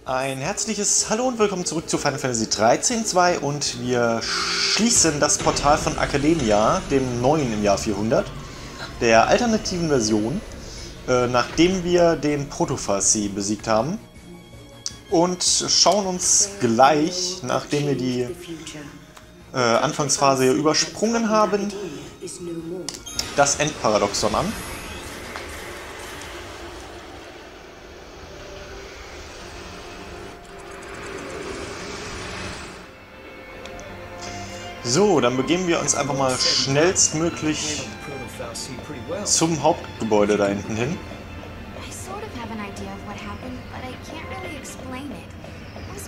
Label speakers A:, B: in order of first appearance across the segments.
A: Ein herzliches Hallo und willkommen zurück zu Final Fantasy 13.2 und wir schließen das Portal von Academia, dem neuen im Jahr 400, der alternativen Version, nachdem wir den Proto-Farsi besiegt haben und schauen uns gleich, nachdem wir die Anfangsphase übersprungen haben, das Endparadoxon an. So, dann begeben wir uns einfach mal schnellstmöglich zum Hauptgebäude da hinten hin.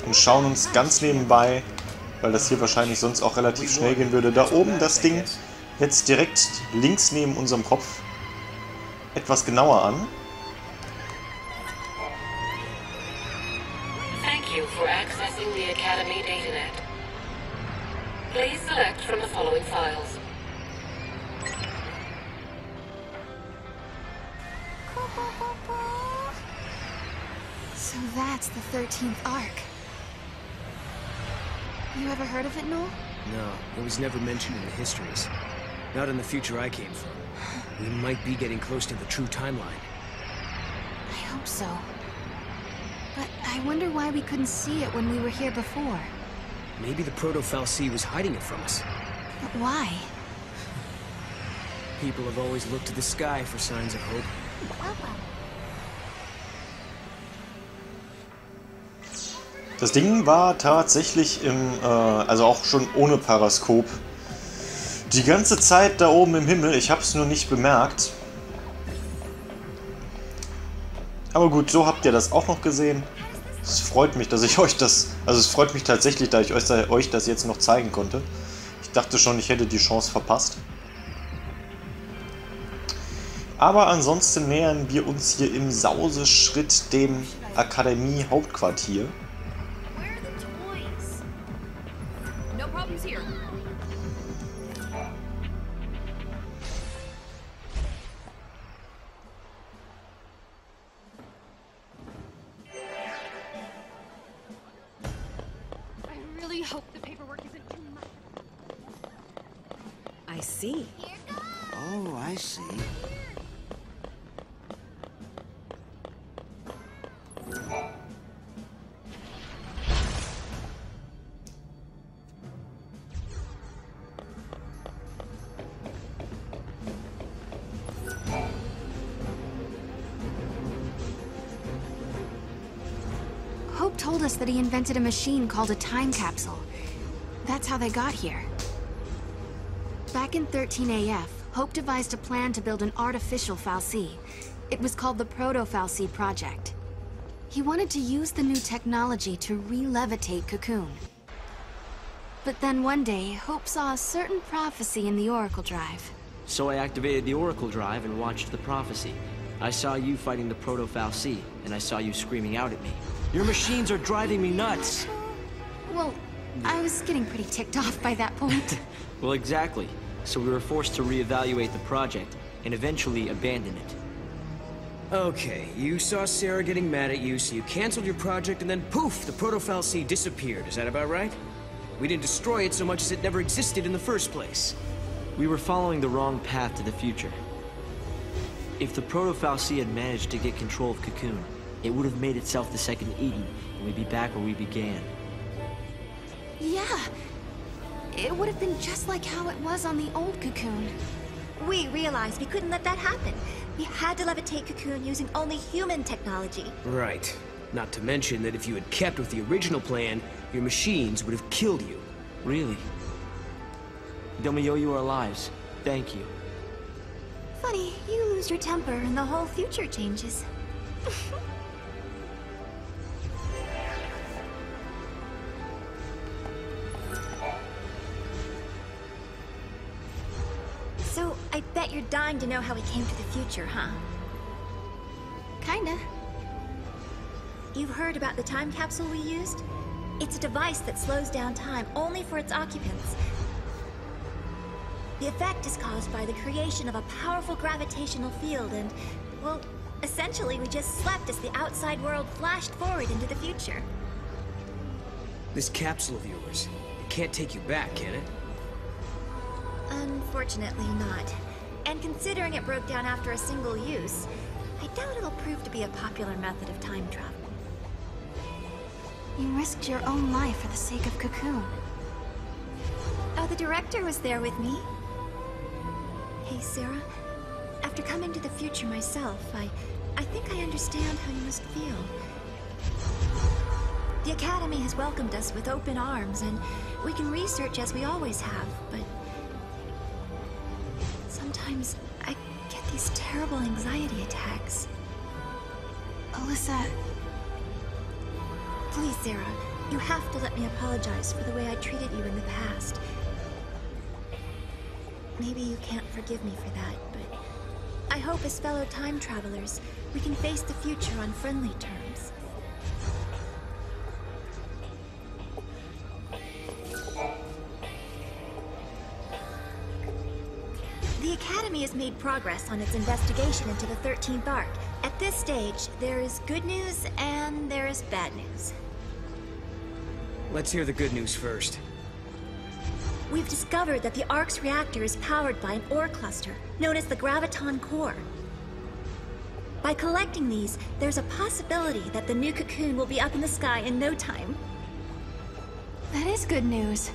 A: Und schauen uns ganz nebenbei, weil das hier wahrscheinlich sonst auch relativ schnell gehen würde, da oben das Ding jetzt direkt links neben unserem Kopf etwas genauer an.
B: Thank you for accessing the Academy DataNet. Please select from the following files.
C: So that's the 13th arc. You ever heard of it, Noel?
D: No, it was never mentioned in the histories. Not in the future I came from. We might be getting close to the true timeline.
C: I hope so. But I wonder why we couldn't see it when we were here before.
D: Maybe the Proto-Fal'Cie was hiding it from us.
C: But why?
D: People have always looked to the sky for signs of hope.
A: Das Ding war tatsächlich also auch schon ohne Paraskop, die ganze Zeit da oben im Himmel. Ich habe es nur nicht bemerkt. Aber gut, so habt ihr das auch noch gesehen. Es freut mich, dass ich euch das... Also es freut mich tatsächlich, dass ich euch das jetzt noch zeigen konnte. Ich dachte schon, ich hätte die Chance verpasst. Aber ansonsten nähern wir uns hier im Sauseschritt dem Akademie-Hauptquartier.
E: I see.
F: Oh, I see.
C: Hope told us that he invented a machine called a time capsule. That's how they got here. Back in 13 AF, Hope devised a plan to build an artificial Fal'Cie. It was called the Proto-Fal'Cie Project. He wanted to use the new technology to re-levitate Cocoon. But then one day, Hope saw a certain prophecy in the Oracle Drive.
G: So I activated the Oracle Drive and watched the prophecy. I saw you fighting the Proto-Fal'Cie, and I saw you screaming out at me. Your machines are driving me nuts!
C: Well, I was getting pretty ticked off by that point.
G: Well, exactly. So we were forced to reevaluate the project, and eventually abandon it.
D: Okay, you saw Sarah getting mad at you, so you canceled your project, and then poof, the Proto-Fal'Cie disappeared. Is that about right? We didn't destroy it so much as it never existed in the first place.
G: We were following the wrong path to the future. If the Proto-Fal'Cie had managed to get control of Cocoon, it would have made itself the second Eden, and we'd be back where we began.
C: Yeah. It would have been just like how it was on the old Cocoon.
E: We realized we couldn't let that happen. We had to levitate Cocoon using only human technology.
D: Right. Not to mention that if you had kept with the original plan, your machines would have killed you.
G: Really? Then we owe you our lives. Thank you.
E: Funny, you lose your temper and the whole future changes. So, I bet you're dying to know how we came to the future, huh?
C: Kinda.
E: You've heard about the time capsule we used? It's a device that slows down time only for its occupants. The effect is caused by the creation of a powerful gravitational field and, well, Essentially, we just slept as the outside world flashed forward into the future.
D: This capsule of yours, it can't take you back, can it?
E: Unfortunately not. And considering it broke down after a single use, I doubt it'll prove to be a popular method of time travel.
C: You risked your own life for the sake of Cocoon.
E: Oh, the director was there with me. Hey, Sarah. After coming to the future myself, I think I understand how you must feel. The Academy has welcomed us with open arms, and we can research as we always have, but sometimes I get these terrible anxiety attacks.
C: Alyssa...
E: Please, Sarah, you have to let me apologize for the way I treated you in the past. Maybe you can't forgive me for that, but I hope as fellow time travelers, we can face the future on friendly terms. The Academy has made progress on its investigation into the 13th Ark. At this stage, there is good news and there is bad news.
D: Let's hear the good news first.
E: We've discovered that the Ark's reactor is powered by an ore cluster, known as the Graviton Core. By collecting these, there's a possibility that the new Cocoon will be up in the sky in no time.
C: That is good news.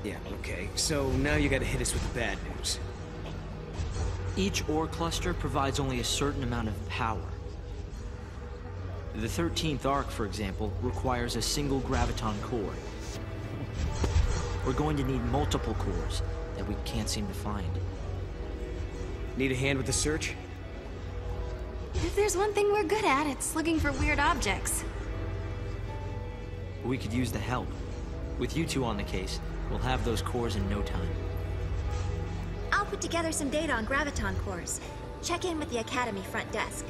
D: Yeah, okay. So now you gotta hit us with the bad news.
G: Each ore cluster provides only a certain amount of power. The 13th Ark, for example, requires a single Graviton core. We're going to need multiple cores that we can't seem to find.
D: Need a hand with the search?
C: If there's one thing we're good at, it's looking for weird objects.
G: We could use the help. With you two on the case, we'll have those cores in no time.
E: I'll put together some data on Graviton cores. Check in with the Academy front desk.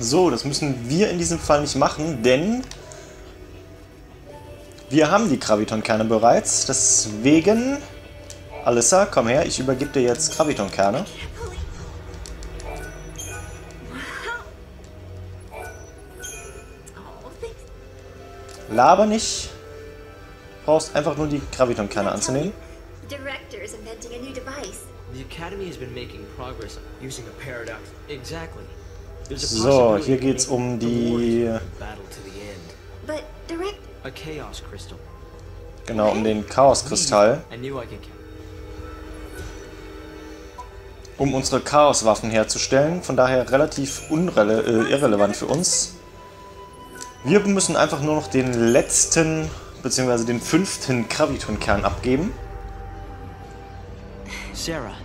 A: So, das müssen wir in diesem Fall nicht machen, denn wir haben die Graviton-Kerne bereits. Deswegen, Alyssa, komm her, ich übergebe dir jetzt Graviton-Kerne. Laber nicht. Brauchst einfach nur die Graviton-Kerne anzunehmen.
E: The director is inventing a new device.
G: The Academy has been making progress
D: Using a paradox.
G: Exactly.
A: So, hier geht's um die...
D: Battle to the end.
E: But
G: A chaos crystal.
A: Genau, um den Chaoskristall.
G: I knew I could.
A: Um unsere Chaoswaffen herzustellen. Von daher relativ irrelevant für uns. Wir müssen einfach nur noch den letzten, beziehungsweise den 5. Graviton-Kern abgeben.
G: Sarah,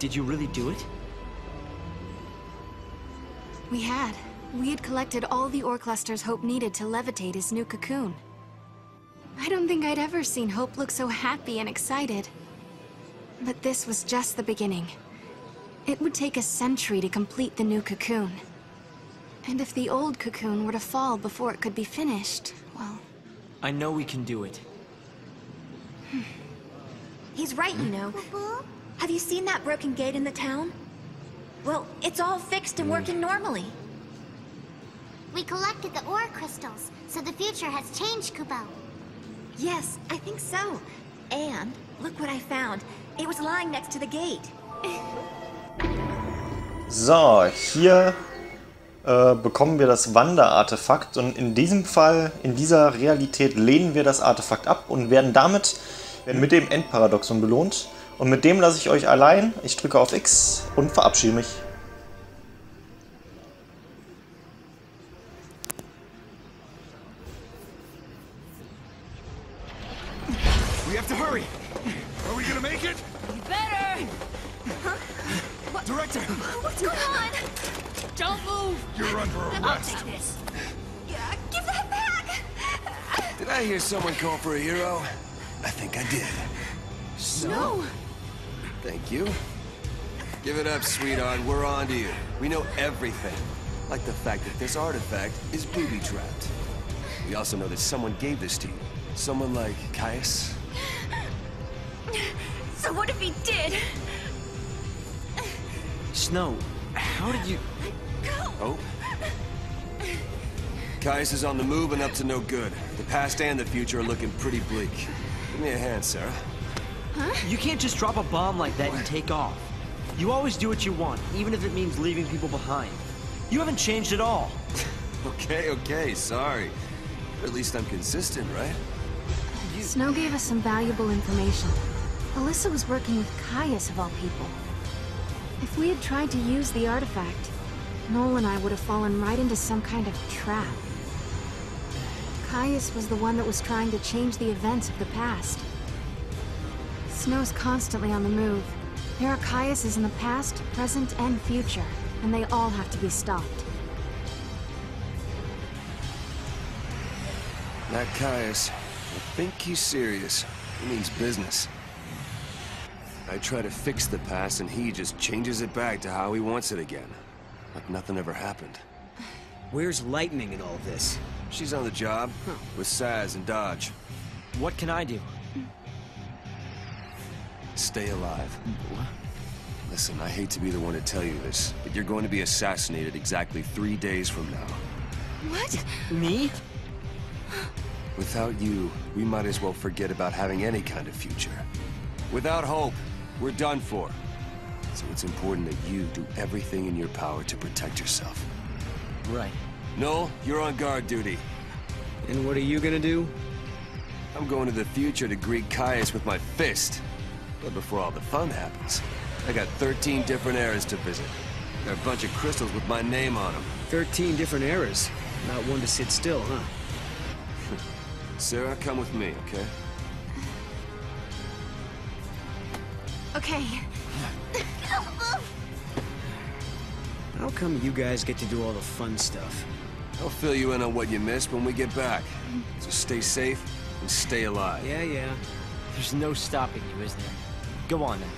G: did you really do it?
C: We had collected all the ore clusters Hope needed to levitate his new Cocoon. I don't think I'd ever seen Hope look so happy and excited. But this was just the beginning. It would take a century to complete the new Cocoon. And if the old Cocoon were to fall before it could be finished, well...
G: I know we can do it.
E: he's right, you know. Have you seen that broken gate in the town? Well, it's all fixed and working normally.
H: We collected the ore crystals, so the future has changed, Kupo.
E: Yes, I think so. And look what I found. It was lying next to the gate.
A: So, hier bekommen wir das Wanderartefakt und in diesem Fall, in dieser Realität lehnen wir das Artefakt ab und werden damit mit dem Endparadoxon belohnt. Und mit dem lasse ich euch allein. Ich drücke auf X und verabschiede mich.
I: We have to hurry. Are we gonna make it?
J: Better!
E: Huh? What?
I: Director!
E: What's going on?
J: Don't move!
I: You're under
J: I'll
I: arrest.
J: take this.
E: Yeah, give that back!
F: Did I hear someone call for a hero? I think I did.
E: No!
F: Thank you. Give it up, sweetheart. We're on to you. We know everything. Like the fact that this artifact is booby-trapped. We also know that someone gave this to you. Someone like Caius.
E: So what if he did?
G: Snow, how did you...
F: Oh? Caius is on the move and up to no good. The past and the future are looking pretty bleak. Give me a hand, Sarah.
G: You can't just drop a bomb like that and take off. You always do what you want, even if it means leaving people behind. You haven't changed at all.
F: Okay, sorry. But at least I'm consistent, right?
C: Snow gave us some valuable information. Alyssa was working with Caius, of all people. If we had tried to use the artifact, Noel and I would have fallen right into some kind of trap. Caius was the one that was trying to change the events of the past. Snow's constantly on the move. There are Caiuses in the past, present, and future, and they all have to be stopped.
F: That Caius, I think he's serious. He means business. I try to fix the past and he just changes it back to how he wants it again. Like nothing ever happened.
D: Where's Lightning in all this?
F: She's on the job, with Saz and Dodge.
G: What can I do?
F: Stay alive. What? Listen, I hate to be the one to tell you this, but you're going to be assassinated exactly 3 days from now.
C: What?
G: Me?
F: Without you, we might as well forget about having any kind of future. Without hope, we're done for. So it's important that you do everything in your power to protect yourself.
G: Right.
F: Noel, you're on guard duty.
D: And what are you gonna do?
F: I'm going to the future to greet Caius with my fist. But before all the fun happens, I got 13 different eras to visit. There are a bunch of crystals with my name on them.
D: 13 different eras. Not one to sit still, huh?
F: Sarah, come with me, okay?
C: Okay.
D: How come you guys get to do all the fun stuff?
F: I'll fill you in on what you missed when we get back. So stay safe and stay alive.
D: Yeah.
G: There's no stopping you, is there? Go on then.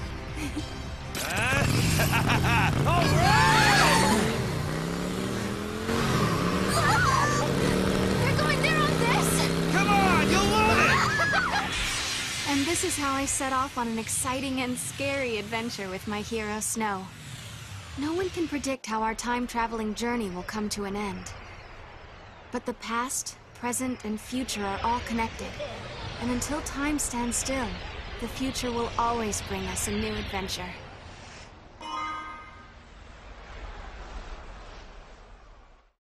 C: They're going there on this!
I: Come on, you'll love it!
C: And this is how I set off on an exciting and scary adventure with my hero, Snow. No one can predict how our time-traveling journey will come to an end. But the past, present, and future are all connected. And until time stands still, the future will always bring us a new adventure.